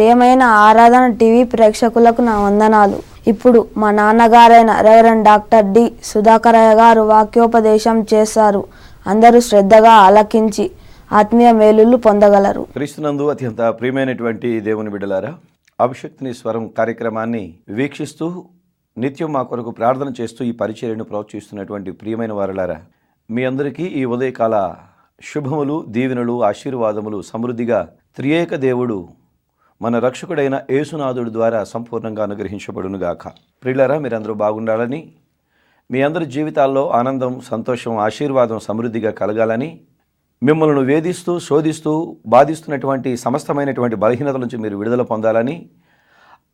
ప్రియమైన ఆరాధన టీవీ ప్రేక్షకులకు నా వందనాలు. ఇప్పుడు మా నాన్నగారైన రెవరెండ్ డాక్టర్ డి సుధాకరయ్య గారు వాక్యోపదేశం చేశారు. అందరూ శ్రద్ధగా ఆలకించి ఆత్మీయ మేలులు పొందగలరు. క్రీస్తునందు అత్యంత ప్రియమైనటువంటి దేవుని బిడ్డలారా, అభిషక్తిని స్వరం కార్యక్రమాన్ని వీక్షిస్తూ నిత్యం మా కొరకు ప్రార్థన చేస్తూ ఈ పరిచర్యను ప్రోత్సహిస్తున్నటువంటి ప్రియమైన వారలారా, మీ అందరికీ ఈ ఉదయకాల శుభములు, దీవెనలు, ఆశీర్వాదములు సమృద్ధిగా త్రియేక దేవుడు మన రక్షకుడైన యేసునాథుడి ద్వారా సంపూర్ణంగా అనుగ్రహించబడునుగాక. ప్రియులారా, మీరందరూ బాగుండాలని, మీ అందరి జీవితాల్లో ఆనందం, సంతోషం, ఆశీర్వాదం సమృద్ధిగా కలగాలని, మిమ్మల్ని వేధిస్తూ, శోధిస్తూ, బాధిస్తున్నటువంటి సమస్తమైనటువంటి బలహీనతల నుంచి మీరు విడుదల పొందాలని,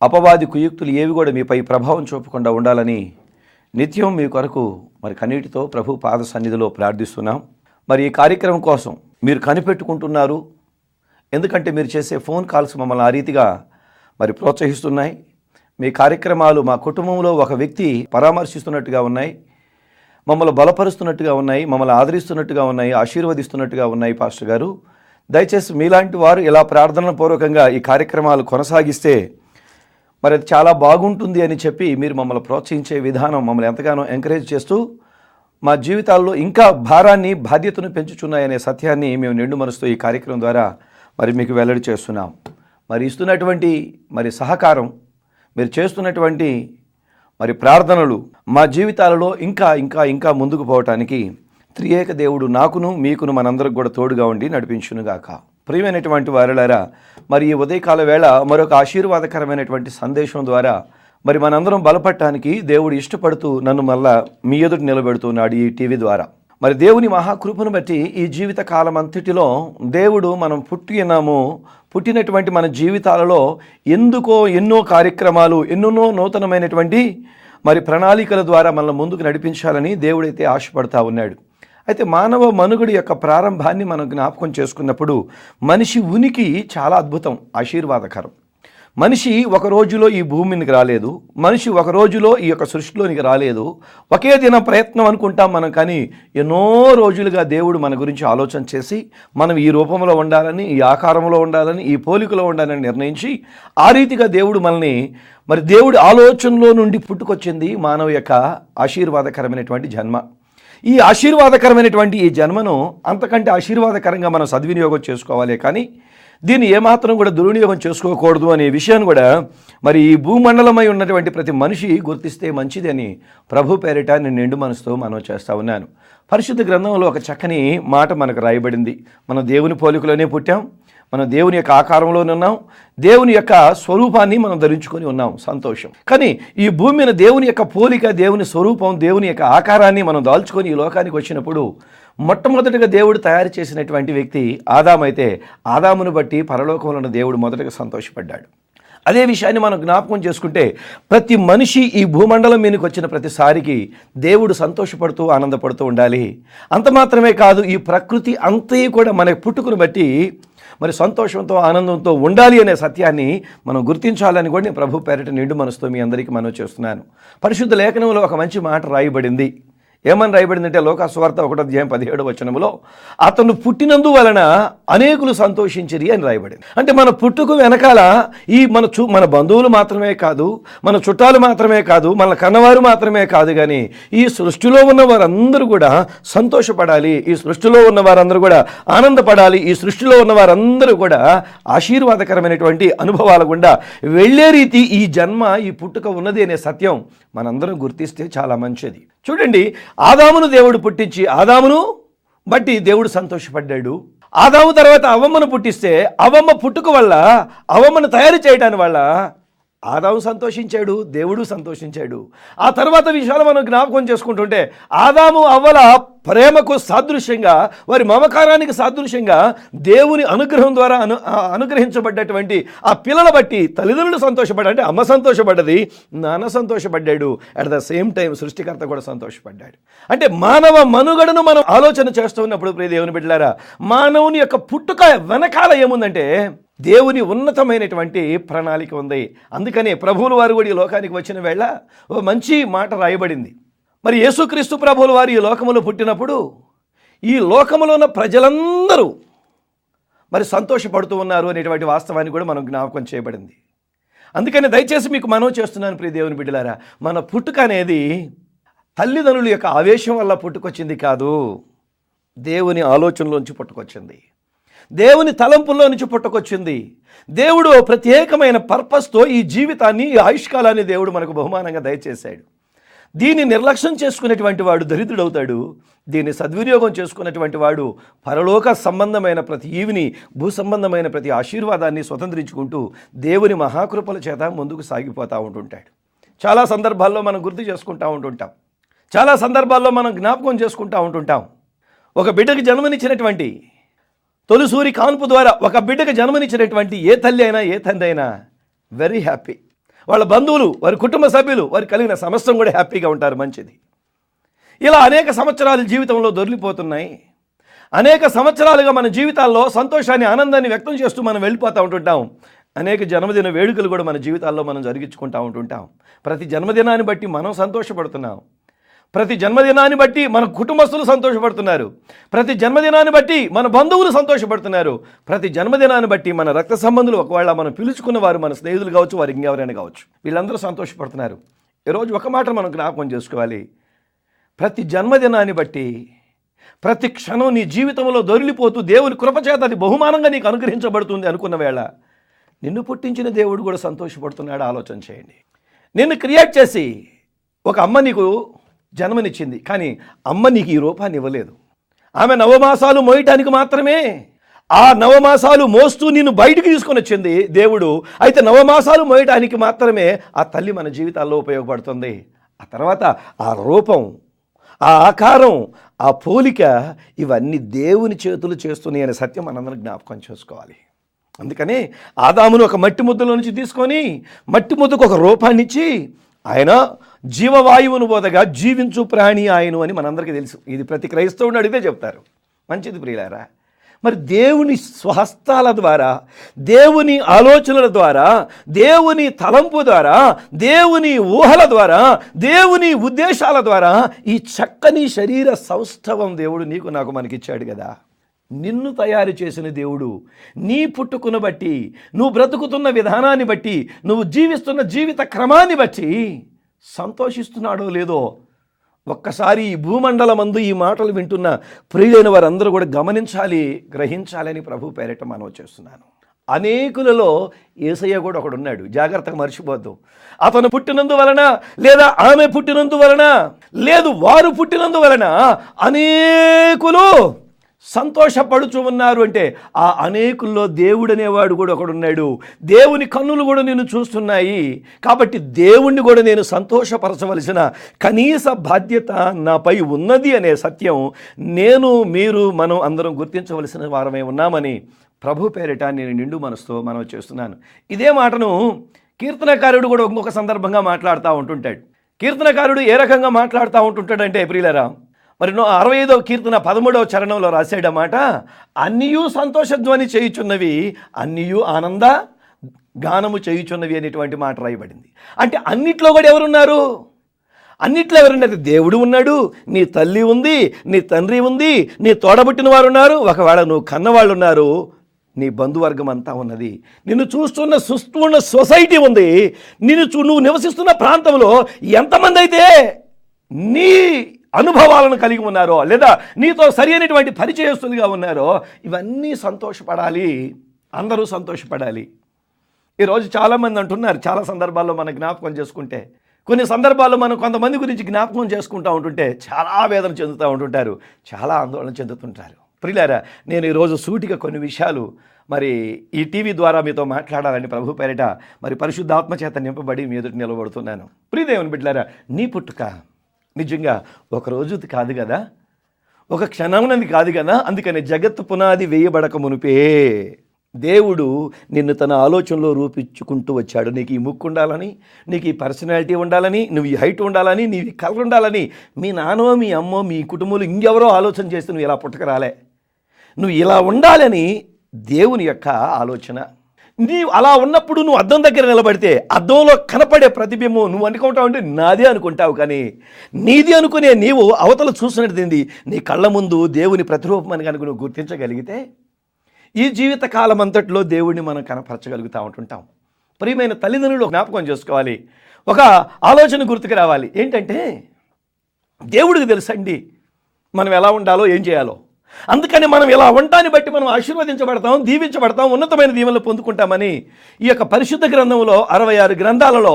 అపవాది కుయుక్తులు ఏవి కూడా మీపై ప్రభావం చూపకుండా ఉండాలని నిత్యం మీ కొరకు కన్నీటితో ప్రభు పాద సన్నిధిలో ప్రార్థిస్తున్నాం. మరి ఈ కార్యక్రమం కోసం మీరు కనిపెట్టుకుంటున్నారు, ఎందుకంటే మీరు చేసే ఫోన్ కాల్స్ మమ్మల్ని ఆ రీతిగా ప్రోత్సహిస్తున్నాయి. మీ కార్యక్రమాలు మా కుటుంబంలో ఒక వ్యక్తి పరామర్శిస్తున్నట్టుగా ఉన్నాయి, మమ్మల్ని బలపరుస్తున్నట్టుగా ఉన్నాయి, మమ్మల్ని ఆదరిస్తున్నట్టుగా ఉన్నాయి, ఆశీర్వదిస్తున్నట్టుగా ఉన్నాయి. పాస్టర్ గారు, దయచేసి మీలాంటి వారు ఇలా ప్రార్థన పూర్వకంగా ఈ కార్యక్రమాలు కొనసాగిస్తే అది చాలా బాగుంటుంది అని చెప్పి మీరు మమ్మల్ని ప్రోత్సహించే విధానం మమ్మల్ని ఎంతగానో ఎంకరేజ్ చేస్తూ మా జీవితాల్లో ఇంకా భారాన్ని, బాధ్యతను పెంచుచున్నాయనే సత్యాన్ని మేము నిండు మనసుతో ఈ కార్యక్రమం ద్వారా మీకు వెల్లడి చేస్తున్నాం. ఇస్తున్నటువంటి సహకారం, మీరు చేస్తున్నటువంటి ప్రార్థనలు మా జీవితాలలో ఇంకా ఇంకా ఇంకా ముందుకు పోవటానికి త్రియేక దేవుడు నాకును మీకును మనందరికి కూడా తోడుగా ఉండి నడిపించునుగాక. ప్రియమైనటువంటి వారలారా, ఈ ఉదయకాల వేళ మరొక ఆశీర్వాదకరమైనటువంటి సందేశం ద్వారా మనందరం బలపడటానికి దేవుడు ఇష్టపడుతూ నన్ను మళ్ళా మీ ఎదుట నిలబెడుతున్నాడు ఈ టీవీ ద్వారా. దేవుని మహాకృపను బట్టి ఈ జీవిత కాలం అంతటిలో దేవుడు మనం పుట్టినటువంటి మన జీవితాలలో ఎన్నో కార్యక్రమాలు, ఎన్నెన్నో నూతనమైనటువంటి ప్రణాళికల ద్వారా మనల్ని ముందుకు నడిపించాలని దేవుడైతే ఆశపడతా ఉన్నాడు. అయితే మానవ మనుగడ యొక్క ప్రారంభాన్ని మనం జ్ఞాపకం చేసుకున్నప్పుడు మనిషి ఉనికి చాలా అద్భుతం, ఆశీర్వాదకరం. మనిషి ఒక రోజులో ఈ భూమికి రాలేదు, మనిషి ఒక రోజులో ఈ యొక్క సృష్టిలోనికి రాలేదు. ఒకే దిన ప్రయత్నం అనుకుంటాం మనం, కానీ ఎన్నో రోజులుగా దేవుడు మన గురించి ఆలోచన చేసి మనం ఈ రూపంలో ఉండాలని, ఈ ఆకారంలో ఉండాలని, ఈ పోలికలో ఉండాలని నిర్ణయించి ఆ రీతిగా దేవుడు మనల్ని దేవుడి ఆలోచనలో నుండి పుట్టుకొచ్చింది మానవ యొక్క ఆశీర్వాదకరమైనటువంటి జన్మ. ఈ ఆశీర్వాదకరమైనటువంటి ఈ జన్మను అంతకంటే ఆశీర్వాదకరంగా మనం సద్వినియోగం చేసుకోవాలి, కానీ దీన్ని ఏమాత్రం కూడా దుర్వినియోగం చేసుకోకూడదు అనే విషయాన్ని కూడా ఈ భూమండలమై ఉన్నటువంటి ప్రతి మనిషి గుర్తిస్తే మంచిది అని ప్రభు పేరిట నేను నిండు మనసుతో మనం చేస్తూ ఉన్నాను. పరిశుద్ధ గ్రంథంలో ఒక చక్కని మాట మనకు రాయబడింది. మనం దేవుని పోలికలోనే పుట్టాం, మనం దేవుని యొక్క ఆకారంలోనే ఉన్నాం, దేవుని యొక్క స్వరూపాన్ని మనం ధరించుకొని ఉన్నాం, సంతోషం. కానీ ఈ భూమి మీద దేవుని యొక్క పోలిక, దేవుని స్వరూపం, దేవుని యొక్క ఆకారాన్ని మనం దాల్చుకొని ఈ లోకానికి వచ్చినప్పుడు మొట్టమొదటిగా దేవుడు తయారు చేసినటువంటి వ్యక్తి ఆదాము. అయితే ఆదామును బట్టి పరలోకంలో ఉన్న దేవుడు మొదటగా సంతోషపడ్డాడు. అదే విషయాన్ని మనం జ్ఞాపకం చేసుకుంటే ప్రతి మనిషి ఈ భూమండలం మీదకి వచ్చిన ప్రతిసారికి దేవుడు సంతోషపడుతూ ఆనందపడుతూ ఉండాలి. అంత మాత్రమే కాదు, ఈ ప్రకృతి అంతే కూడా మన పుట్టుకుని బట్టి సంతోషంతో, ఆనందంతో ఉండాలి అనే సత్యాన్ని మనం గుర్తించాలని కూడా నేను ప్రభు పేరిట నిండు మనసుతో మీ అందరికీ మనవి చేస్తున్నాను. పరిశుద్ధ లేఖనంలో ఒక మంచి మాట రాయబడింది. ఏమని రాయబడిందంటే లోకా సువార్త 1:17 అతను పుట్టినందు వలన అనేకులు సంతోషించిరి అని రాయబడింది. అంటే మన పుట్టుకు వెనకాల ఈ మన బంధువులు మాత్రమే కాదు, మన చుట్టాలు మాత్రమే కాదు, మన కన్నవారు మాత్రమే కాదు, కానీ ఈ సృష్టిలో ఉన్న వారందరూ కూడా సంతోషపడాలి, ఈ సృష్టిలో ఉన్న వారందరూ కూడా ఆనందపడాలి, ఈ సృష్టిలో ఉన్న వారందరూ కూడా ఆశీర్వాదకరమైనటువంటి అనుభవాల గుండా వెళ్లే రీతి ఈ జన్మ, ఈ పుట్టుక ఉన్నది అనే సత్యం మనందరం గుర్తిస్తే చాలా మంచిది. చూడండి, ఆదామును దేవుడు పుట్టించి ఆదామును బట్టి దేవుడు సంతోషపడ్డాడు. ఆదాము తర్వాత అవ్వమ్మను పుట్టిస్తే అవ్వమ్మ పుట్టుక వల్ల, అవ్వమ్మను తయారు చేయడానికి వల్ల ఆదాము సంతోషించాడు, దేవుడు సంతోషించాడు. ఆ తర్వాత విషయాలు మనం జ్ఞాపకం చేసుకుంటుంటే ఆదాము అవ్వల ప్రేమకు సాదృశ్యంగా, వారి మమకారానికి సాదృశ్యంగా దేవుని అనుగ్రహం ద్వారా అనుగ్రహించబడ్డటువంటి ఆ పిల్లల బట్టి తల్లిదండ్రులు సంతోషపడ్డారు. అంటే అమ్మ సంతోషపడ్డది, నాన్న సంతోషపడ్డాడు, అట్ ద సేమ్ టైం సృష్టికర్త కూడా సంతోషపడ్డాడు. అంటే మానవ మనుగడను మనం ఆలోచన చేస్తూ ఉన్నప్పుడు ప్రియ దేవుని బిడ్డలారా, మానవుని యొక్క పుట్టుక వెనకాల ఏముందంటే దేవుని ఉన్నతమైనటువంటి ప్రణాళిక ఉంది. అందుకనే ప్రభువుల వారు కూడా ఈ లోకానికి వచ్చిన వేళ ఓ మంచి మాట రాయబడింది. యేసుక్రీస్తు ప్రభువుల వారు ఈ లోకములో పుట్టినప్పుడు ఈ లోకములో ఉన్న ప్రజలందరూ మరి సంతోషపడుతూ ఉన్నారు అనేటువంటి వాస్తవాన్ని కూడా మనం జ్ఞాపకం చేయబడింది. అందుకని దయచేసి మీకు మనవి చేస్తున్నాను ప్రియ దేవుని బిడ్డలారా, మన పుట్టుక అనేది తల్లిదండ్రుల యొక్క ఆవేశం వల్ల పుట్టుకొచ్చింది కాదు, దేవుని ఆలోచనలోంచి పుట్టుకొచ్చింది, దేవుని తలంపుల్లో నుంచి పుట్టుకొచ్చింది. దేవుడు ప్రత్యేకమైన పర్పస్తో ఈ జీవితాన్ని, ఈ ఆయుష్కాలాన్ని దేవుడు మనకు బహుమానంగా దయచేశాడు. దీన్ని నిర్లక్ష్యం చేసుకునేటువంటి వాడు దరిద్రుడవుతాడు, దీన్ని సద్వినియోగం చేసుకున్నటువంటి వాడు పరలోక సంబంధమైన ప్రతి ఈవిని, భూ సంబంధమైన ప్రతి ఆశీర్వాదాన్ని స్వతంత్రించుకుంటూ దేవుని మహాకృపల చేత ముందుకు సాగిపోతూ ఉంటుంటాడు. చాలా సందర్భాల్లో మనం గుర్తు చేసుకుంటూ ఉంటుంటాం, చాలా సందర్భాల్లో మనం జ్ఞాపకం చేసుకుంటూ ఉంటుంటాం. ఒక బిడ్డకు జన్మనిచ్చినటువంటి తొలిసూరి కాన్పు ద్వారా ఒక బిడ్డకు జన్మనిచ్చినటువంటి ఏ తల్లి అయినా ఏ తండ్రి అయినా వెరీ హ్యాపీ. వాళ్ళ బంధువులు, వారి కుటుంబ సభ్యులు, వారికి కలిగిన సమస్తం కూడా హ్యాపీగా ఉంటారు, మంచిది. ఇలా అనేక సంవత్సరాలు జీవితంలో దొరికిపోతున్నాయి. అనేక సంవత్సరాలుగా మన జీవితాల్లో సంతోషాన్ని, ఆనందాన్ని వ్యక్తం చేస్తూ మనం వెళ్ళిపోతూ ఉంటుంటాం. అనేక జన్మదిన వేడుకలు కూడా మన జీవితాల్లో మనం జరిగించుకుంటూ ఉంటుంటాం. ప్రతి జన్మదినాన్ని బట్టి మనం సంతోషపడుతున్నాం, ప్రతి జన్మదినాన్ని బట్టి మన కుటుంబస్తులు సంతోషపడుతున్నారు, ప్రతి జన్మదినాన్ని బట్టి మన బంధువులు సంతోషపడుతున్నారు, ప్రతి జన్మదినాన్ని బట్టి మన రక్త సంబంధులు, ఒకవేళ మనం పిలుచుకున్న వారు మన స్నేహితులు కావచ్చు, వారు ఇంకెవరైనా కావచ్చు, వీళ్ళందరూ సంతోషపడుతున్నారు. ఈరోజు ఒక మాట మనం జ్ఞాపకం చేసుకోవాలి, ప్రతి జన్మదినాన్ని బట్టి ప్రతి క్షణం నీ జీవితంలో దొరికిపోతూ దేవుని కృపచేత అది బహుమానంగా నీకు అనుగ్రహించబడుతుంది అనుకున్న వేళ నిన్ను పుట్టించిన దేవుడు కూడా సంతోషపడుతున్నాడు. ఆలోచన చేయండి. నిన్ను క్రియేట్ చేసి ఒక అమ్మ నీకు జన్మనిచ్చింది, కానీ అమ్మ నీకు ఈ రూపాన్ని ఇవ్వలేదు. ఆమె నవమాసాలు మోయటానికి మాత్రమే, ఆ నవమాసాలు మోస్తూ నిన్ను బయటికి తీసుకొని వచ్చింది దేవుడు. అయితే నవమాసాలు మోయటానికి మాత్రమే ఆ తల్లి మన జీవితాల్లో ఉపయోగపడుతుంది. ఆ తర్వాత ఆ రూపం, ఆ ఆకారం, ఆ పోలిక, ఇవన్నీ దేవుని చేతులు చేస్తున్నాయి అనే సత్యం మనందరం జ్ఞాపకం చేసుకోవాలి. అందుకని ఆదామును ఒక మట్టి ముద్దలో నుంచి తీసుకొని మట్టి ముద్దకు ఒక రూపాన్ని ఇచ్చి ఆయన జీవవాయువును బోధగా జీవించు ప్రాణి ఆయను అని మనందరికీ తెలుసు. ఇది ప్రతి క్రైస్తవుని అడిగితే చెప్తారు. మంచిది ప్రియులారా, మరి దేవుని స్వహస్తాల ద్వారా, దేవుని ఆలోచనల ద్వారా, దేవుని తలంపు ద్వారా, దేవుని ఊహల ద్వారా, దేవుని ఉద్దేశాల ద్వారా ఈ చక్కని శరీర సౌష్ఠవం దేవుడు నీకు నాకు మనకిచ్చాడు కదా. నిన్ను తయారు చేసిన దేవుడు నీ పుట్టుకును బట్టి, నువ్వు బ్రతుకుతున్న విధానాన్ని బట్టి, నువ్వు జీవిస్తున్న జీవిత క్రమాన్ని బట్టి సంతోషిస్తున్నాడో లేదో ఒక్కసారి ఈ భూమండలమందు ఈ మాటలు వింటున్న ప్రియులైన వారందరూ కూడా గమనించాలి, గ్రహించాలని ప్రభు పేరిట మనవి చేస్తున్నాను. అనేకులలో యేసయ్య కూడా ఒకడున్నాడు, జాగ్రత్తగా మర్చిపోద్దు. అతను పుట్టినందువలన, లేదా ఆమె పుట్టినందువలన, లేదు వారు పుట్టినందువలన అనేకులు సంతోషపడుచు ఉన్నారు అంటే ఆ అనేకుల్లో దేవుడు అనేవాడు కూడా ఒకడున్నాడు. దేవుని కన్నులు కూడా నేను చూస్తున్నాయి, కాబట్టి దేవుణ్ణి కూడా నేను సంతోషపరచవలసిన కనీస బాధ్యత నాపై ఉన్నది అనే సత్యం నేను, మీరు, మనం అందరం గుర్తించవలసిన వారమే ఉన్నామని ప్రభు పేరిట నేను నిండు మనసుతో మనం చేస్తున్నాను. ఇదే మాటను కీర్తనకారుడు కూడా ఇంకొక సందర్భంగా మాట్లాడుతూ ఉంటుంటాడు. కీర్తనకారుడు ఏ రకంగా మాట్లాడుతూ ఉంటుంటాడంటే ప్రియులారా, మరి 65వ కీర్తన 13వ చరణంలో రాశాడన్నమాట, అన్నియూ సంతోషధ్వని చేయుచున్నవి, అన్నియూ ఆనంద గానము చేయుచున్నవి అనేటువంటి మాట రాయబడింది. అంటే అన్నిట్లో కూడా ఎవరున్నారు? అన్నిట్లో ఎవరున్నారు? దేవుడు ఉన్నాడు, నీ తల్లి ఉంది, నీ తండ్రి ఉంది, నీ తోడబుట్టిన వారు ఉన్నారు, ఒకవేళ నువ్వు కన్నవాళ్ళు ఉన్నారు, నీ బంధువర్గం అంతా ఉన్నది, నిన్ను చూస్తున్న సొసైటీ ఉంది, నువ్వు నివసిస్తున్న ప్రాంతంలో ఎంతమంది అయితే నీ అనుభవాలను కలిగి ఉన్నారో, లేదా నీతో సరి అయినటువంటి పరిచయస్తులుగా ఉన్నారో, ఇవన్నీ సంతోషపడాలి, అందరూ సంతోషపడాలి. ఈరోజు చాలామంది అంటున్నారు, చాలా సందర్భాల్లో మనం జ్ఞాపకం చేసుకుంటే, కొన్ని సందర్భాల్లో మనం కొంతమంది గురించి జ్ఞాపకం చేసుకుంటూ ఉంటుంటే చాలా వేదన చెందుతూ ఉంటుంటారు, చాలా ఆందోళన చెందుతుంటారు. ప్రియులారా, నేను ఈరోజు సూటిగా కొన్ని విషయాలు మరి ఈ టీవీ ద్వారా మీతో మాట్లాడాలని ప్రభు పేరిట మరి పరిశుద్ధాత్మ చేత నింపబడి మీ ఎదుటి నిలబడుతున్నాను. ప్రియదేవుని బిడ్డలారా, నీ పుట్టుక నిజంగా ఒక రోజుది కాదు కదా, ఒక క్షణమునది కాదు కదా. అందుకని జగత్తు పునాది వేయబడక మునిపే దేవుడు నిన్ను తన ఆలోచనలో రూపించుకుంటూ వచ్చాడు. నీకు ఈ ముక్కు ఉండాలని, నీకు ఈ పర్సనాలిటీ ఉండాలని, నువ్వు ఈ హైట్ ఉండాలని, నీవు ఈ కలర్ ఉండాలని మీ నాన్నో, మీ అమ్మో, మీ కుటుంబంలో ఇంకెవరో ఆలోచన చేస్తే నువ్వు ఇలా పుట్టక రాలే. నువ్వు ఇలా ఉండాలని దేవుని యొక్క ఆలోచన. నీవు అలా ఉన్నప్పుడు నువ్వు అద్దం దగ్గర నిలబడితే అద్దంలో కనపడే ప్రతిబింబం నువ్వు అనుకుంటావు అంటే నాదే అనుకుంటావు, కానీ నీది అనుకునే నీవు అవతల చూసినట్టు నీ కళ్ళ ముందు దేవుని ప్రతిరూపం అని కనుక నువ్వు గుర్తించగలిగితే ఈ జీవిత కాలం అంతట్లో దేవుడిని మనం కనపరచగలుగుతూ ఉంటుంటాం. ప్రియమైన తల్లిదండ్రులు జ్ఞాపకం చేసుకోవాలి, ఒక ఆలోచన గుర్తుకు రావాలి. ఏంటంటే దేవుడికి తెలుసండి మనం ఎలా ఉండాలో ఏం చేయాలో. అందుకని మనం ఇలా ఉండటాన్ని బట్టి మనం ఆశీర్వదించబడతాం, దీవించబడతాం, ఉన్నతమైన దీవెనలు పొందుకుంటామని ఈ యొక్క పరిశుద్ధ గ్రంథంలో 66 గ్రంథాలలో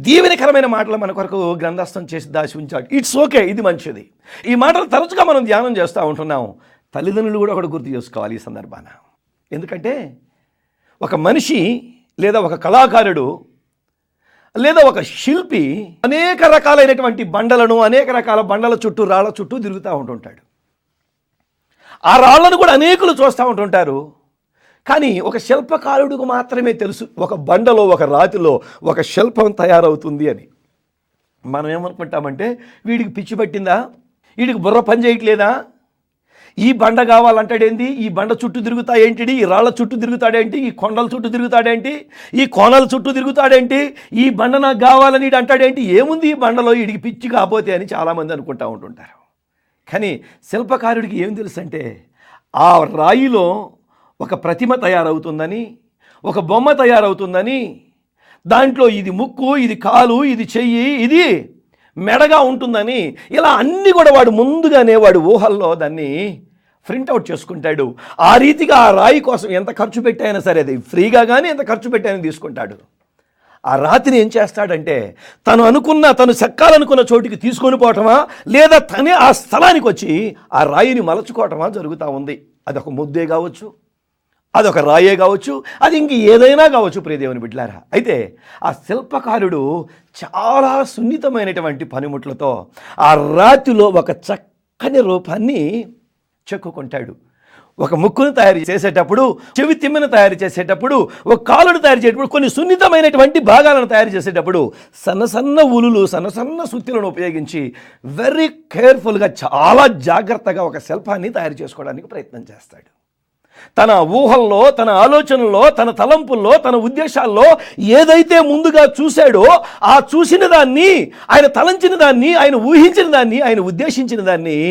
దీవెనకరమైన మాటలు మన కొరకు గ్రంథస్థం చేసి దాచి ఉంచాడు. ఇట్స్ ఓకే, ఇది మంచిది. ఈ మాటలు తరచుగా మనం ధ్యానం చేస్తూ ఉంటున్నాం. తల్లిదండ్రులు కూడా ఒకటి గుర్తు చేసుకోవాలి ఈ సందర్భాన. ఎందుకంటే ఒక మనిషి లేదా ఒక కళాకారుడు లేదా ఒక శిల్పి అనేక రకాలైనటువంటి బండలను, అనేక రకాల బండల చుట్టూ, రాళ్ల చుట్టూ తిరుగుతూ ఉంటుంటాడు. ఆ రాళ్లను కూడా అనేకులు చూస్తూ ఉంటుంటారు. కానీ ఒక శిల్పకారుడికి మాత్రమే తెలుసు ఒక బండలో, ఒక రాతిలో ఒక శిల్పం తయారవుతుంది అని. మనం ఏమనుకుంటామంటే వీడికి పిచ్చి పట్టిందా, వీడికి బుర్ర పని చేయట్లేదా, ఈ బండ కావాలంటాడేంటి, ఈ బండ చుట్టూ తిరుగుతాడేంటి, ఈ రాళ్ల చుట్టూ తిరుగుతాడేంటి, ఈ కొండల చుట్టూ తిరుగుతాడేంటి, ఈ కోనల చుట్టూ తిరుగుతాడేంటి, ఈ బండ నాకు కావాలని అంటాడేంటి, ఏముంది ఈ బండలో, వీడికి పిచ్చి కాకపోతే అని చాలామంది అనుకుంటూ ఉంటుంటారు. కానీ శిల్పకారుడికి ఏం తెలుసు అంటే ఆ రాయిలో ఒక ప్రతిమ తయారవుతుందని, ఒక బొమ్మ తయారవుతుందని, దాంట్లో ఇది ముక్కు, ఇది కాలు, ఇది చెయ్యి, ఇది మెడగా ఉంటుందని, ఇలా అన్నీ కూడా వాడు ముందుగానే వాడు ఊహల్లో దాన్ని ప్రింట్అవుట్ చేసుకుంటాడు. ఆ రీతిగా ఆ రాయి కోసం ఎంత ఖర్చు పెట్టైనా సరే, అది ఫ్రీగా కానీ ఎంత ఖర్చు పెట్టైనా తీసుకుంటాడు. ఆ రాతిని ఏం చేస్తాడంటే తను చెక్కాలనుకున్న చోటికి తీసుకొని పోవటమా, లేదా తనే ఆ స్థలానికి వచ్చి ఆ రాయిని మలచుకోవటమా జరుగుతూ ఉంది. అదొక ముద్దే కావచ్చు, అదొక రాయే కావచ్చు, అది ఇంక ఏదైనా కావచ్చు. ప్రియదేవుని బిడ్డలారా, అయితే ఆ శిల్పకారుడు చాలా సున్నితమైనటువంటి పనిముట్లతో ఆ రాతిలో ఒక చక్కని రూపాన్ని చెక్కుకుంటాడు. ఒక ముక్కును తయారు చేసేటప్పుడు, చెవి తిమ్మెను తయారు చేసేటప్పుడు, ఒక కాలును తయారు చేసేటప్పుడు, కొన్ని సున్నితమైనటువంటి భాగాలను తయారు చేసేటప్పుడు సన్న సన్న ఉలులు, సన్న సన్న సుత్తులను ఉపయోగించి వెరీ కేర్ఫుల్గా, చాలా జాగ్రత్తగా ఒక శిల్పాన్ని తయారు చేసుకోవడానికి ప్రయత్నం చేస్తాడు. తన ఊహల్లో, తన ఆలోచనల్లో, తన తలంపుల్లో, తన ఉద్దేశాల్లో ఏదైతే ముందుగా చూశాడో ఆ చూసిన దాన్ని, ఆయన తలంచిన దాన్ని, ఆయన ఊహించిన దాన్ని, ఆయన ఉద్దేశించిన దాన్ని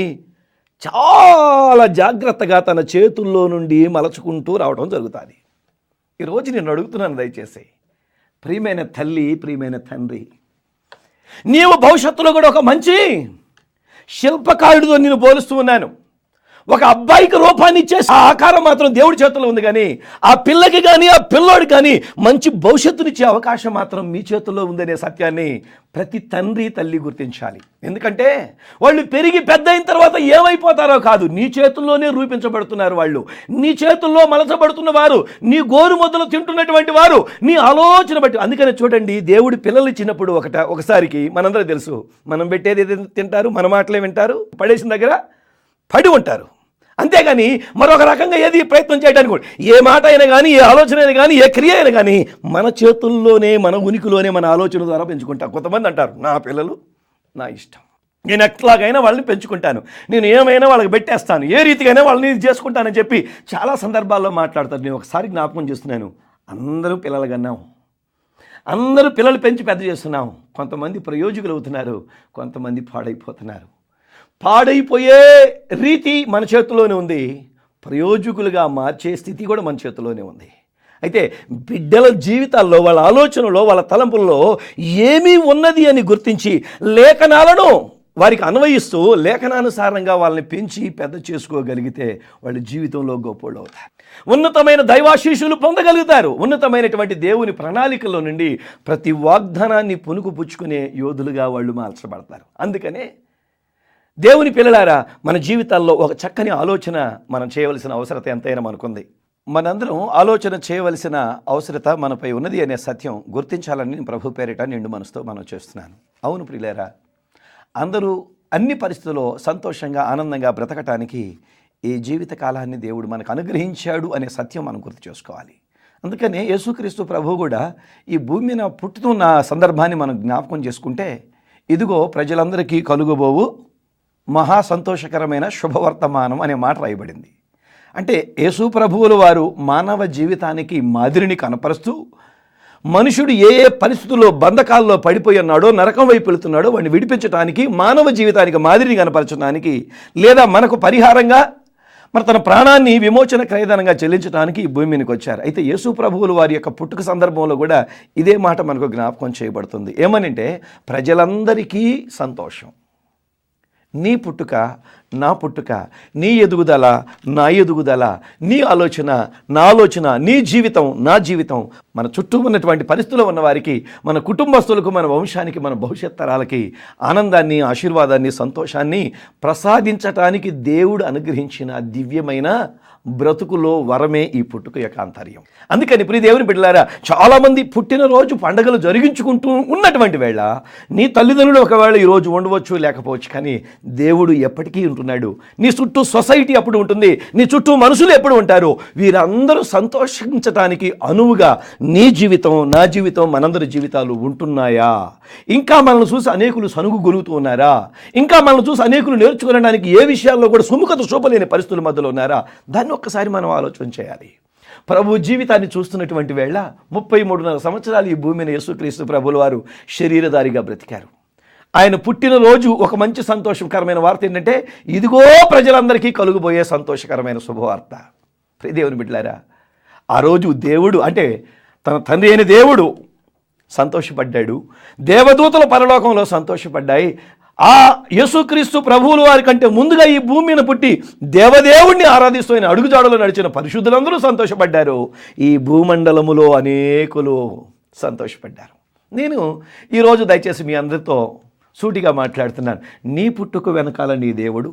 చాలా జాగ్రత్తగా తన చేతుల్లో నుండి మలచుకుంటూ రావడం జరుగుతుంది. ఈరోజు నేను అడుగుతున్నాను, దయచేసి ప్రియమైన తల్లి, ప్రియమైన తండ్రి, నీవు భవిష్యత్తులో కూడా ఒక మంచి శిల్పకారుడితో నేను పోలుస్తూ ఉన్నాను. ఒక అబ్బాయికి రూపాన్ని ఇచ్చేసి ఆ ఆకారం మాత్రం దేవుడి చేతుల్లో ఉంది, కానీ ఆ పిల్లకి కానీ ఆ పిల్లోడికి కానీ మంచి భవిష్యత్తునిచ్చే అవకాశం మాత్రం మీ చేతుల్లో ఉందనే సత్యాన్ని ప్రతి తండ్రి, తల్లి గుర్తించాలి. ఎందుకంటే వాళ్ళు పెరిగి పెద్ద అయిన తర్వాత ఏమైపోతారో కాదు, నీ చేతుల్లోనే రూపించబడుతున్నారు. వాళ్ళు నీ చేతుల్లో మలచబడుతున్న వారు, నీ గోరు ముద్దలు తింటున్నటువంటి వారు, నీ ఆలోచన బట్టి. అందుకనే చూడండి, దేవుడి పిల్లలు ఇచ్చినప్పుడు ఒకసారికి మనందరూ తెలుసు, మనం పెట్టేది ఏదైతే తింటారు, మన మాటలే వింటారు, పడేసిన దగ్గర పడి ఉంటారు. అంతేగాని మరొక రకంగా ఏది ప్రయత్నం చేయడానికి కూడా, ఏ మాట అయినా కానీ, ఏ ఆలోచన అయినా కానీ, ఏ క్రియ అయినా కానీ మన చేతుల్లోనే, మన ఉనికిలోనే, మన ఆలోచన ద్వారా పెంచుకుంటాం. కొంతమంది అంటారు, నా పిల్లలు నా ఇష్టం, నేను ఎట్లాగైనా వాళ్ళని పెంచుకుంటాను, నేను ఏమైనా వాళ్ళకి పెట్టేస్తాను, ఏ రీతికైనా వాళ్ళని చేసుకుంటానని చెప్పి చాలా సందర్భాల్లో మాట్లాడతారు. నేను ఒకసారి జ్ఞాపకం చేస్తున్నాను, అందరూ పిల్లలు కన్నాం, అందరూ పిల్లలు పెంచి పెద్ద చేస్తున్నాం. కొంతమంది ప్రయోజకులు అవుతున్నారు, కొంతమంది పాడైపోతున్నారు. పాడైపోయే రీతి మన చేతిలోనే ఉంది, ప్రయోజకులుగా మార్చే స్థితి కూడా మన చేతిలోనే ఉంది. అయితే బిడ్డల జీవితాల్లో, వాళ్ళ ఆలోచనలో, వాళ్ళ తలంపుల్లో ఏమీ ఉన్నది అని గుర్తించి లేఖనాలను వారికి అన్వయిస్తూ లేఖనానుసారంగా వాళ్ళని పెంచి పెద్ద చేసుకోగలిగితే వాళ్ళ జీవితంలో గొప్పోళ్ళు అవుతారు, ఉన్నతమైన దైవాశీస్సులు పొందగలుగుతారు, ఉన్నతమైనటువంటి దేవుని ప్రణాళికల్లో నుండి ప్రతి వాగ్దానాన్ని పుణుకు పుచ్చుకునే యోధులుగా వాళ్ళు మార్చబడతారు. అందుకనే దేవుని పిల్లలారా, మన జీవితాల్లో ఒక చక్కని ఆలోచన మనం చేయవలసిన అవసరత ఎంతైనా మనకుంది. మనందరం ఆలోచన చేయవలసిన అవసరత మనపై ఉన్నది అనే సత్యం గుర్తించాలని నేను ప్రభు పేరిట నిండు మనసుతో మనం చేస్తున్నాను. అవును ప్రియులారా, అందరూ అన్ని పరిస్థితుల్లో సంతోషంగా, ఆనందంగా బ్రతకటానికి ఈ జీవిత కాలాన్ని దేవుడు మనకు అనుగ్రహించాడు అనే సత్యం మనం గుర్తు చేసుకోవాలి. అందుకనే యేసుక్రీస్తు ప్రభువు కూడా ఈ భూమి మీద పుట్టుతున్న సందర్భాన్ని మనం జ్ఞాపకం చేసుకుంటే, ఇదిగో ప్రజలందరికీ కలుగబోవు మహా సంతోషకరమైన శుభవర్తమానం అనే మాట రాయబడింది. అంటే యేసు ప్రభువుల వారు మానవ జీవితానికి మాదిరిని కనపరుస్తూ, మనుషుడు ఏ ఏ పరిస్థితుల్లో బంధకాల్లో పడిపోయి ఉన్నాడో, నరకం వైపు వెళుతున్నాడో వాడిని విడిపించడానికి, మానవ జీవితానికి మాదిరిని కనపరచడానికి, లేదా మనకు పరిహారంగా మరి తన ప్రాణాన్ని విమోచన క్రయధనంగా చెల్లించడానికి ఈ భూమి మీదకి వచ్చారు. అయితే యేసు ప్రభువులు వారి యొక్క పుట్టుక సందర్భంలో కూడా ఇదే మాట మనకు జ్ఞాపకం చేయబడుతుంది. ఏమనంటే ప్రజలందరికీ సంతోషం. నీ పుట్టుక నా పుట్టుక, నీ ఎదుగుదల నా ఎదుగుదల, నీ ఆలోచన నా ఆలోచన, నీ జీవితం నా జీవితం, మన చుట్టూ ఉన్నటువంటి పరిస్థితుల్లో ఉన్న వారికి, మన కుటుంబస్తులకు, మన వంశానికి, మన భవిష్యత్ తరాలకి ఆనందాన్ని, ఆశీర్వాదాన్ని, సంతోషాన్ని ప్రసాదించటానికి దేవుడు అనుగ్రహించిన దివ్యమైన బ్రతుకులో వరమే ఈ పుట్టుక యొక్క ఆంతర్యం. అందుకని ప్రియ దేవుని బిడ్డలారా, చాలామంది పుట్టినరోజు పండుగలు జరిగించుకుంటూ ఉన్నటువంటి వేళ నీ తల్లిదండ్రులు ఒకవేళ ఈరోజు ఉండవచ్చు, లేకపోవచ్చు, కానీ దేవుడు ఎప్పటికీ ఉంటున్నాడు. నీ చుట్టూ సొసైటీ అప్పుడు ఉంటుంది, నీ చుట్టూ మనుషులు ఎప్పుడు ఉంటారు. వీరందరూ సంతోషించటానికి అనువుగా నీ జీవితం, నా జీవితం, మనందరి జీవితాలు ఉంటున్నాయా? ఇంకా మనల్ని చూసి అనేకులు సనుగు గొలుగుతూ ఉన్నారా? ఇంకా మనల్ని చూసి అనేకులు నేర్చుకోవడానికి ఏ విషయాల్లో కూడా సుముఖత చూపలేని పరిస్థితుల మధ్యలో ఉన్నారా? దాన్ని ఒక్కసారి మనం ఆలోచన చేయాలి. ప్రభు జీవితాన్ని చూస్తున్నటువంటి వేళ 33.5 సంవత్సరాలు ఈ భూమిని యేసుక్రీస్తు ప్రభుల వారు శరీరధారిగా బ్రతికారు. ఆయన పుట్టినరోజు ఒక మంచి సంతోషకరమైన వార్త ఏంటంటే, ఇదిగో ప్రజలందరికీ కలుగుబోయే సంతోషకరమైన శుభవార్త. ప్రియ దేవుని బిడ్డలారా, ఆ రోజు దేవుడు అంటే తన తండ్రి అయిన దేవుడు సంతోషపడ్డాడు, దేవదూతలు పరలోకంలో సంతోషపడ్డాయి. ఆ యేసుక్రీస్తు ప్రభువుల వారి కంటే ముందుగా ఈ భూమి మీద పుట్టి దేవదేవుణ్ణి ఆరాధిస్తూ ఆయన అడుగుజాడలో నడిచిన పరిశుద్ధులందరూ సంతోషపడ్డారు. ఈ భూమండలములో అనేకులు సంతోషపడ్డారు. నేను ఈరోజు దయచేసి మీ అందరితో సూటిగా మాట్లాడుతున్నాను. నీ పుట్టుక వెనకాల నీ దేవుడు,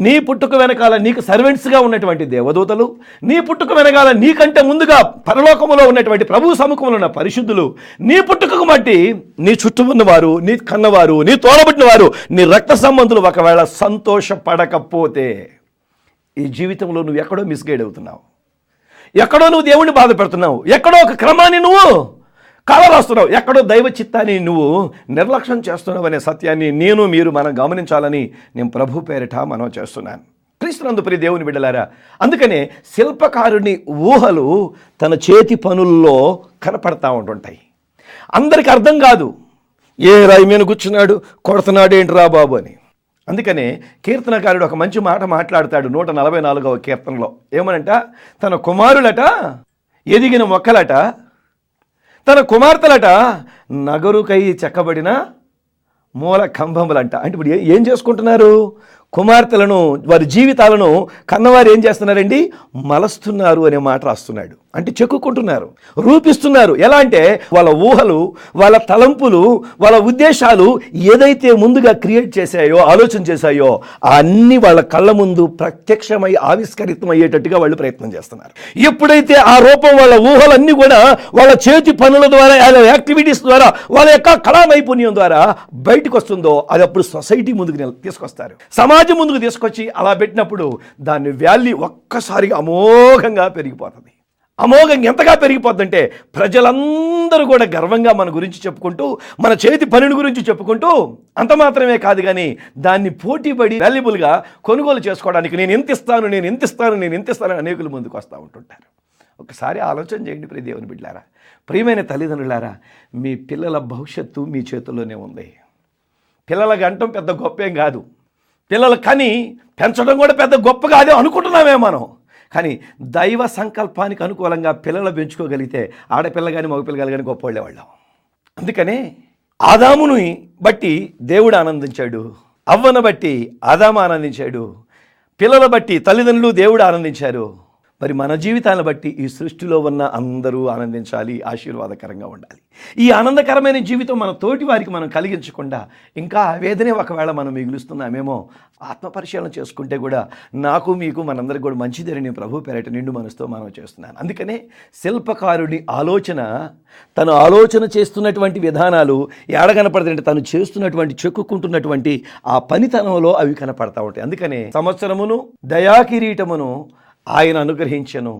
నీ పుట్టుక వెనకాల నీకు సర్వెంట్స్గా ఉన్నటువంటి దేవదూతలు, నీ పుట్టుక వెనకాల నీకంటే ముందుగా పరలోకములో ఉన్నటువంటి ప్రభు సముఖంలో ఉన్న పరిశుద్ధులు, నీ పుట్టుకకు బట్టి నీ చుట్టూ ఉన్నవారు, నీ కన్నవారు, నీ తోడబుట్టిన వారు, నీ రక్త సంబంధులు ఒకవేళ సంతోషపడకపోతే ఈ జీవితంలో నువ్వు ఎక్కడో మిస్గైడ్ అవుతున్నావు, ఎక్కడో నువ్వు దేవుణ్ణి బాధ పెడుతున్నావు, ఎక్కడో ఒక క్రమాన్ని నువ్వు కాలరాస్తున్నావు, ఎక్కడో దైవ చిత్తాన్ని నువ్వు నిర్లక్ష్యం చేస్తున్నావు అనే సత్యాన్ని మీరు మనం గమనించాలని నేను ప్రభు పేరిట మనం చేస్తున్నాను. క్రీస్తునందు ప్రియ దేవుని బిడ్డలారా, అందుకనే శిల్పకారుని ఊహలు తన చేతి పనుల్లో కనపడతా ఉంటుంటాయి. అందరికి అర్థం కాదు, ఏ రాయి మీద కూర్చున్నాడు, కొడుతున్నాడు ఏంట్రా బాబు అని. అందుకనే కీర్తనకారుడు ఒక మంచి మాట మాట్లాడతాడు 144వ కీర్తనలో. ఏమనంట, తన కుమారులట ఎదిగిన మొక్కలట, తన కుమార్తెలట నగరుకై చెక్కబడిన మూల కంబములంట. అంటే ఇప్పుడు ఏం చేసుకుంటున్నారు? కుమార్తెలను, వారి జీవితాలను కన్నవారు ఏం చేస్తున్నారండి? మలస్తున్నారు అనే మాట రాస్తున్నాడు. అంటే చెక్కుకుంటున్నారు, రూపిస్తున్నారు. ఎలా అంటే వాళ్ళ ఊహలు, వాళ్ళ తలంపులు, వాళ్ళ ఉద్దేశాలు ఏదైతే ముందుగా క్రియేట్ చేశాయో, ఆలోచన చేశాయో అన్నీ వాళ్ళ కళ్ళ ముందు ప్రత్యక్షమై ఆవిష్కరితం అయ్యేటట్టుగా వాళ్ళు ప్రయత్నం చేస్తున్నారు. ఎప్పుడైతే ఆ రూపం, వాళ్ళ ఊహలన్నీ కూడా వాళ్ళ చేతి పనుల ద్వారా, వాళ్ళ యాక్టివిటీస్ ద్వారా, వాళ్ళ యొక్క కళా నైపుణ్యం ద్వారా బయటకు వస్తుందో అది అప్పుడు సొసైటీ ముందుకు తీసుకొస్తారు, సమాజం ముందుకు తీసుకొచ్చి అలా పెట్టినప్పుడు దాని వాల్యూ ఒక్కసారిగా అమోఘంగా పెరిగిపోతుంది. అమోఘంగా ఎంతగా పెరిగిపోతుందంటే ప్రజలందరూ కూడా గర్వంగా మన గురించి చెప్పుకుంటూ, మన చేతి పనుల గురించి చెప్పుకుంటూ, అంత మాత్రమే కాదు కానీ దాన్ని పోటీపడి వాల్యుబుల్గా కొనుగోలు చేసుకోవడానికి నేను ఎంత ఇస్తాను అనేకులు ముందుకు వస్తూ ఉంటుంటారు. ఒకసారి ఆలోచన చేయండి ప్రియ దేవుని బిడ్డలారా, ప్రియమైన తల్లిదండ్రులారా, మీ పిల్లల భవిష్యత్తు మీ చేతుల్లోనే ఉంది. పిల్లల గంటం పెద్ద గొప్పేం కాదు, పిల్లలు కని పెంచడం కూడా పెద్ద గొప్ప కాదే అనుకుంటున్నామే మనం. కానీ దైవ సంకల్పానికి అనుకూలంగా పిల్లలు పెంచుకోగలిగితే ఆడపిల్ల కానీ మగపిల్ల కానీ గొప్ప వాళ్ళేవాళ్ళం. అందుకనే ఆదాముని బట్టి దేవుడు ఆనందించాడు, అవ్వను బట్టి ఆదాము ఆనందించాడు, పిల్లల బట్టి తల్లిదండ్రులు దేవుడు ఆనందించారు. మరి మన జీవితాలను బట్టి ఈ సృష్టిలో ఉన్న అందరూ ఆనందించాలి, ఆశీర్వాదకరంగా ఉండాలి. ఈ ఆనందకరమైన జీవితం మన తోటి వారికి మనం కలిగించకుండా ఇంకా ఆవేదనే ఒకవేళ మనం మిగులుస్తున్నామేమో ఆత్మపరిశీలన చేసుకుంటే కూడా నాకు మీకు మనందరికి కూడా మంచిదని నేను ప్రభు పేరిట నిండు మనసుతో మనం చేస్తున్నాను. అందుకనే శిల్పకారుడి ఆలోచన, తను ఆలోచన చేస్తున్నటువంటి విధానాలు ఏడ కనపడుతుంటే తను చేస్తున్నటువంటి చెక్కుకుంటున్నటువంటి ఆ పనితనంలో అవి కనపడతా ఉంటాయి. అందుకనే సంవత్సరమును దయాకిరీటమును ఆయన అనుగ్రహించెను,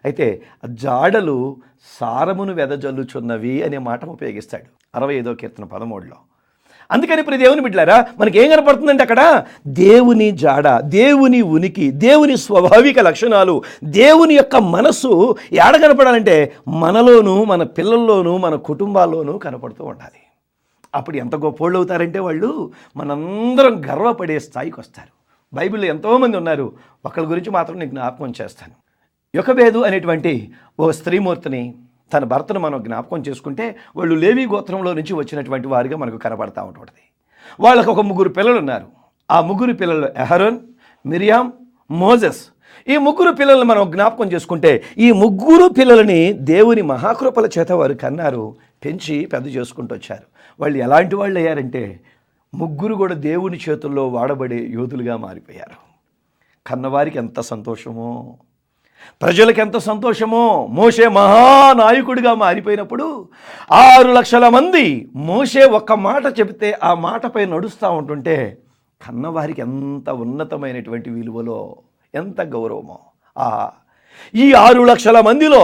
అయితే జాడలు సారమును వెదజల్లుచున్నవి అనే మాట ఉపయోగిస్తాడు 65వ కీర్తన 13లో. అందుకని ఇప్పుడు దేవుని బిడ్డలారా, మనకి ఏం కనపడుతుందంటే అక్కడ దేవుని జాడ, దేవుని ఉనికి, దేవుని స్వాభావిక లక్షణాలు, దేవుని యొక్క మనస్సు ఏడ కనపడాలంటే మనలోనూ, మన పిల్లల్లోనూ, మన కుటుంబాల్లోనూ కనపడుతూ ఉండాలి. అప్పుడు ఎంత గొప్పోళ్ళు అవుతారంటే వాళ్ళు మనందరం గర్వపడే స్థాయికి వస్తారు. బైబిల్లో ఎంతోమంది ఉన్నారు, ఒకళ్ళ గురించి మాత్రం నేను జ్ఞాపకం చేస్తాను. యొకబేదు అనేటువంటి ఓ స్త్రీమూర్తిని, తన భర్తను మనం జ్ఞాపకం చేసుకుంటే వాళ్ళు లేవి గోత్రంలో నుంచి వచ్చినటువంటి వారిగా మనకు కనబడతా ఉంటుంది. వాళ్ళకు ఒక 3 పిల్లలు ఉన్నారు. ఆ 3 పిల్లలు అహరోన్, మిరియాం, మోజెస్. ఈ 3 పిల్లలను మనం జ్ఞాపకం చేసుకుంటే ఈ 3 పిల్లలని దేవుని మహాకృపల చేత వారు కన్నారు, పెంచి పెద్ద చేసుకుంటూ వచ్చారు. వాళ్ళు ఎలాంటి వాళ్ళు అయ్యారంటే 3 కూడా దేవుని చేతుల్లో వాడబడే యోధులుగా మారిపోయారు. కన్నవారికి ఎంత సంతోషమో, ప్రజలకు ఎంత సంతోషమో. మోషే మహానాయకుడిగా మారిపోయినప్పుడు 6 లక్షల మంది మోషే ఒక్క మాట చెబితే ఆ మాటపై నడుస్తూ ఉంటుంటే కన్నవారికి ఎంత ఉన్నతమైనటువంటి విలువలో, ఎంత గౌరవమో. ఈ 6 లక్షల మందిలో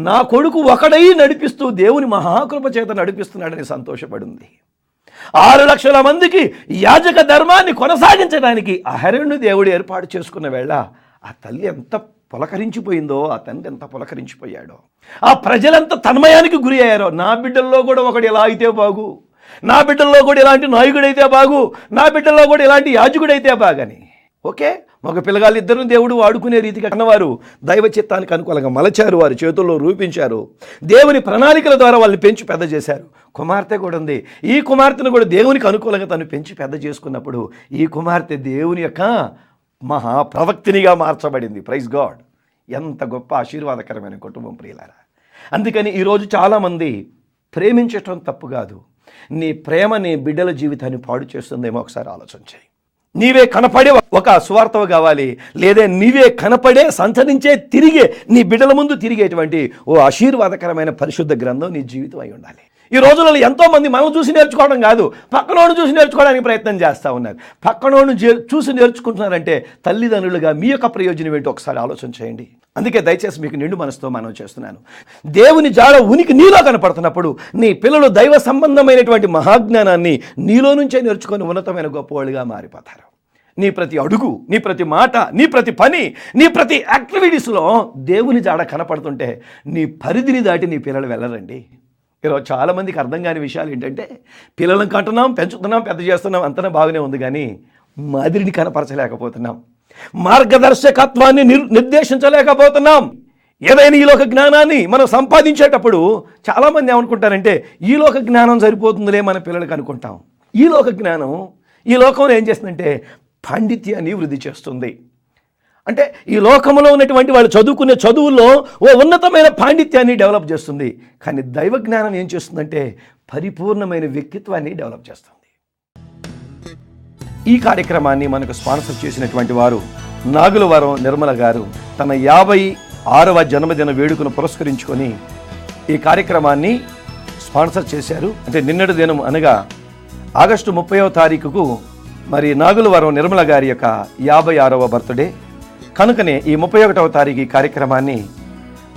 నా కొడుకు ఒకడై నడిపిస్తూ దేవుని మహాకృప చేత నడిపిస్తున్నాడని సంతోషపడింది. 6 లక్షల మందికి యాజక ధర్మాన్ని కొనసాగించడానికి అహరోను దేవుడు ఏర్పాటు చేసుకున్న వేళ ఆ తల్లి ఎంత పులకరించిపోయిందో, ఆ తండ్రి ఎంత పులకరించిపోయాడో, ఆ ప్రజలంతా తన్మయానికి గురి అయ్యారో. నా బిడ్డల్లో కూడా ఒకడు ఎలా అయితే బాగు, నా బిడ్డల్లో కూడా ఇలాంటి నాయకుడైతే బాగు, నా బిడ్డల్లో కూడా ఇలాంటి యాజకుడైతే బాగని. ఓకే, మగ పిల్లగాళ్ళిద్దరూ దేవుడు వాడుకునే రీతిగా కన్నవారు దైవ చిత్తానికి అనుకూలంగా మలచారు, వారి చేతుల్లో రూపించారు, దేవుని ప్రణాళికల ద్వారా వాళ్ళని పెంచి పెద్ద చేశారు. కుమార్తె కూడా ఉంది. ఈ కుమార్తెను కూడా దేవునికి అనుకూలంగా తను పెంచి పెద్ద చేసుకున్నప్పుడు ఈ కుమార్తె దేవుని యొక్క మహాప్రవక్తినిగా మార్చబడింది. Praise God. ఎంత గొప్ప ఆశీర్వాదకరమైన కుటుంబం ప్రియులారా. అందుకని ఈరోజు చాలామంది ప్రేమించటం తప్పు కాదు, నీ ప్రేమ నీ బిడ్డల జీవితాన్ని పాడు చేస్తుందేమో ఒకసారి ఆలోచన చేయి. నీవే కనపడే ఒక సువార్తవు కావాలి, లేదా నీవే కనపడే సంచరించే తిరిగే నీ బిడ్డల ముందు తిరిగేటువంటి ఓ ఆశీర్వాదకరమైన పరిశుద్ధ గ్రంథం నీ జీవితం అయి ఉండాలి. ఈ రోజులలో ఎంతోమంది మనం చూసి నేర్చుకోవడం కాదు, పక్కనోడు చూసి నేర్చుకోవడానికి ప్రయత్నం చేస్తూ ఉన్నారు. పక్కనోడు చూసి నేర్చుకుంటున్నారంటే తల్లిదండ్రులుగా మీ యొక్క ప్రయోజనం ఏంటో ఒకసారి ఆలోచన చేయండి. అందుకే దయచేసి మీకు నిండు మనసుతో మనం చేస్తున్నాను. దేవుని జాడ ఉనికి నీలో కనపడుతున్నప్పుడు నీ పిల్లలు దైవ సంబంధమైనటువంటి మహాజ్ఞానాన్ని నీలో నుంచే నేర్చుకొని ఉన్నతమైన గొప్పవాళ్ళుగా మారిపోతారు. నీ ప్రతి అడుగు, నీ ప్రతి మాట, నీ ప్రతి పని, నీ ప్రతి యాక్టివిటీస్లో దేవుని జాడ కనపడుతుంటే నీ పరిధిని దాటి నీ పిల్లలు వెళ్ళరండి. ఈరోజు చాలామందికి అర్థం కాని విషయాలు ఏంటంటే పిల్లలను కంటున్నాం, పెంచుతున్నాం, పెద్ద చేస్తున్నాం, అంతనే బాగానే ఉంది, కానీ మాదిరిని కనపరచలేకపోతున్నాం, మార్గదర్శకత్వాన్ని నిర్దేశించలేకపోతున్నాం. ఏదైనా ఈ లోక జ్ఞానాన్ని మనం సంపాదించేటప్పుడు చాలామంది ఏమనుకుంటారంటే ఈ లోక జ్ఞానం సరిపోతుందిలే మన పిల్లలకి అనుకుంటాం. ఈ లోక జ్ఞానం ఈ లోకంలో ఏం చేస్తుందంటే పాండిత్యాన్ని వృద్ధి చేస్తుంది. అంటే ఈ లోకంలో ఉన్నటువంటి వాళ్ళు చదువుకునే చదువుల్లో ఓ ఉన్నతమైన పాండిత్యాన్ని డెవలప్ చేస్తుంది. కానీ దైవ జ్ఞానం ఏం చేస్తుందంటే పరిపూర్ణమైన వ్యక్తిత్వాన్ని డెవలప్ చేస్తుంది. ఈ కార్యక్రమాన్ని మనకు స్పాన్సర్ చేసినటువంటి వారు నాగులవరం నిర్మల గారు తన 56వ జన్మదిన వేడుకను పురస్కరించుకొని ఈ కార్యక్రమాన్ని స్పాన్సర్ చేశారు. అంటే నిన్నటి దినం అనగా ఆగస్టు 30వ తారీఖుకు మరి నాగులవరం నిర్మల గారి యొక్క 56వ బర్త్డే కనుకనే ఈ 31వ తారీఖు ఈ కార్యక్రమాన్ని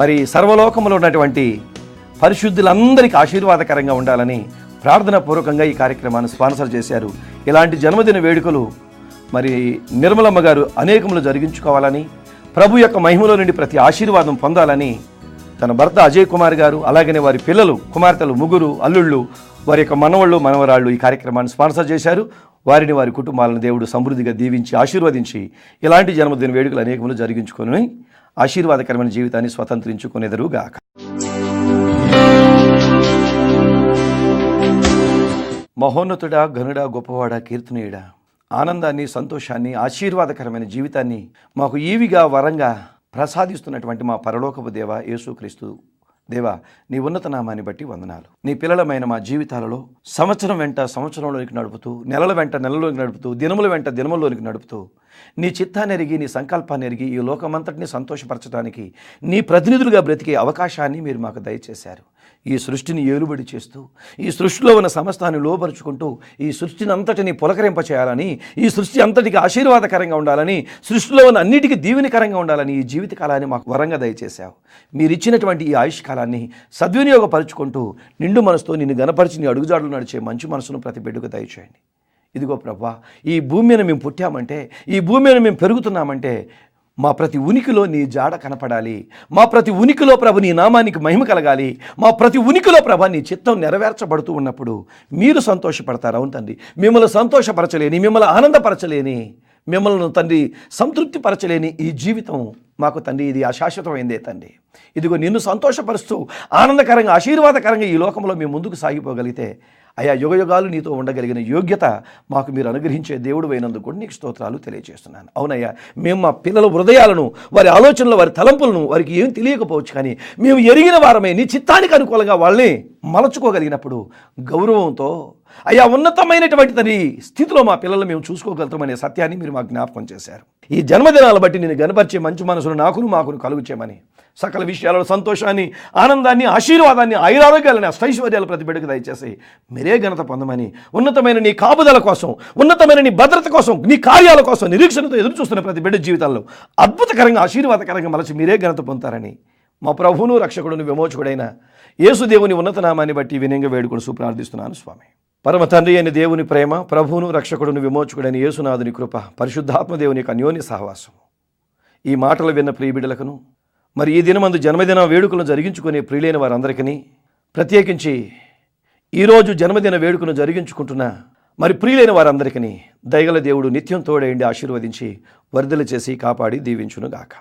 మరి సర్వలోకంలో ఉన్నటువంటి పరిశుద్ధులందరికీ ఆశీర్వాదకరంగా ఉండాలని ప్రార్థనాపూర్వకంగా ఈ కార్యక్రమాన్ని స్పాన్సర్ చేశారు. ఇలాంటి జన్మదిన వేడుకలు మరి నిర్మలమ్మ గారు అనేకములు జరిగించుకోవాలని, ప్రభు యొక్క మహిమలో నుండి ప్రతి ఆశీర్వాదం పొందాలని తన భర్త అజయ్ కుమార్ గారు, అలాగనే వారి పిల్లలు, కుమార్తెలు 3 అల్లుళ్ళు, వారి యొక్క మనవళ్ళు మనవరాళ్ళు ఈ కార్యక్రమాన్ని స్పాన్సర్ చేశారు. వారిని వారి కుటుంబాలను దేవుడు సమృద్ధిగా దీవించి ఆశీర్వదించి ఇలాంటి జన్మదిన వేడుకలు అనేకములు జరిగించుకొని ఆశీర్వాదకరమైన జీవితాన్ని స్వతంత్రించుకునేదరుగాక. మహోన్నతుడా, ఘనుడా, గొప్పవాడా, కీర్తనీయుడా, ఆనందాన్ని, సంతోషాన్ని, ఆశీర్వాదకరమైన జీవితాన్ని మాకు ఈవిగా వరంగా ప్రసాదిస్తున్నటువంటి మా పరలోకపు దేవ యేసుక్రీస్తు దేవా, నీ ఉన్నత నామాన్ని బట్టి వందనాలు. నీ పిల్లలమైన మా జీవితాలలో సంవత్సరం వెంట సంవత్సరంలోనికి నడుపుతూ, నెలల వెంట నెలలోనికి నడుపుతూ, దినముల వెంట దినముల్లోనికి నడుపుతూ నీ చిత్తాన్ని ఎరిగి, నీ సంకల్పాన్ని ఎరిగి ఈ లోకమంతటిని సంతోషపరచడానికి నీ ప్రతినిధులుగా బ్రతికే అవకాశాన్ని మీరు మాకు దయచేశారు. ఈ సృష్టిని ఏలుబడి చేస్తూ, ఈ సృష్టిలో ఉన్న సమస్తాన్ని లోపరుచుకుంటూ, ఈ సృష్టిని అంతటిని పులకరింప చేయాలని, ఈ సృష్టి అంతటికి ఆశీర్వాదకరంగా ఉండాలని, సృష్టిలో ఉన్న అన్నిటికీ దీవెనకరంగా ఉండాలని ఈ జీవిత కాలాన్ని మాకు వరంగా దయచేశావు. మీరు ఇచ్చినటువంటి ఈ ఆయుష్ కాలాన్ని సద్వినియోగపరుచుకుంటూ నిండు మనసుతో నిన్ను గణపరిచి నీ అడుగుజాడలు నడిచే మంచి మనసును ప్రతి బిడ్డకు దయచేయండి. ఇదిగో ప్రభువా, ఈ భూమి మీద మేము పుట్టామంటే, ఈ భూమి మీద మేము పెరుగుతున్నామంటే మా ప్రతి ఉనికిలో నీ జాడ కనపడాలి. మా ప్రతి ఉనికిలో ప్రభు నీ నామానికి మహిమ కలగాలి. మా ప్రతి ఉనికిలో ప్రభు నీ చిత్తం నెరవేర్చబడుతూ ఉన్నప్పుడు మీరు సంతోషపడతారు. అవును తండ్రి, మిమ్మల్ని సంతోషపరచలేని, మిమ్మల్ని ఆనందపరచలేని మిమ్మల్ని తండ్రి సంతృప్తిపరచలేని ఈ జీవితం మాకు తండ్రి ఇది అశాశ్వతమైందే తండ్రి. ఇదిగో నిన్ను సంతోషపరుస్తూ ఆనందకరంగా ఆశీర్వాదకరంగా ఈ లోకంలో మేము ముందుకు సాగిపోగలిగితే అయా యుగయుగాలు నీతో ఉండగలిగిన యోగ్యత మాకు మీరు అనుగ్రహించే దేవుడు అయినందుకు కూడా నీకు స్తోత్రాలు తెలియజేస్తున్నాను. అవునయ్యా, మేము మా పిల్లల హృదయాలను, వారి ఆలోచనలు, వారి తలంపులను వారికి ఏం తెలియకపోవచ్చు, కానీ మేము ఎరిగిన వారమే నీ చిత్తానికి అనుకూలంగా వాళ్ళని మలచుకోగలిగినప్పుడు గౌరవంతో అయ్యా ఉన్నతమైనటువంటి తన స్థితిలో మా పిల్లలు మేము చూసుకోగలుగుతామనే సత్యాన్ని మీరు మాకు జ్ఞాపకం చేశారు. ఈ జన్మదినాలు బట్టి నేను గనపరిచే మంచి మనసును మాకును కలుగు చేయమని, సకల విషయాలలో సంతోషాన్ని, ఆనందాన్ని, ఆశీర్వాదాన్ని, ఆయురారోగ్యాలని, అష్టైశ్వర్యాల ప్రతి బిడ్డకు దయచేసి మీరే ఘనత పొందమని, ఉన్నతమైన నీ కాపుదల కోసం, ఉన్నతమైన నీ భద్రత కోసం, నీ కార్యాల కోసం నిరీక్షణతో ఎదురు చూస్తున్న ప్రతి బిడ్డ జీవితాల్లో అద్భుతకరంగా ఆశీర్వాదకరంగా మలచి మీరే ఘనత పొందుతారని మా ప్రభువును రక్షకుడును విమోచకుడైన యేసు దేవుని ఉన్నత నామాన్ని బట్టి వినయంగా వేడుకొని ప్రార్థిస్తున్నాను స్వామి. పరమ తండ్రి అయిన దేవుని ప్రేమ, ప్రభువును రక్షకుడును విమోచకుడైన యేసునాథుని కృప, పరిశుద్ధాత్మ దేవుని యొక్క అన్యోన్య సహవాసం ఈ మాటలు విన్న ప్రియ బిడ్డలకును, మరి ఈ దినమందు జన్మదిన వేడుకలను జరిగించుకునే ప్రియులైన వారందరికీ, ప్రత్యేకించి ఈరోజు జన్మదిన వేడుకను జరిగించుకుంటున్న మరి ప్రియులైన వారందరికీ దయగల దేవుడు నిత్యం తోడైండి ఆశీర్వదించి వర్ధలు చేసి కాపాడి దీవించునుగాక.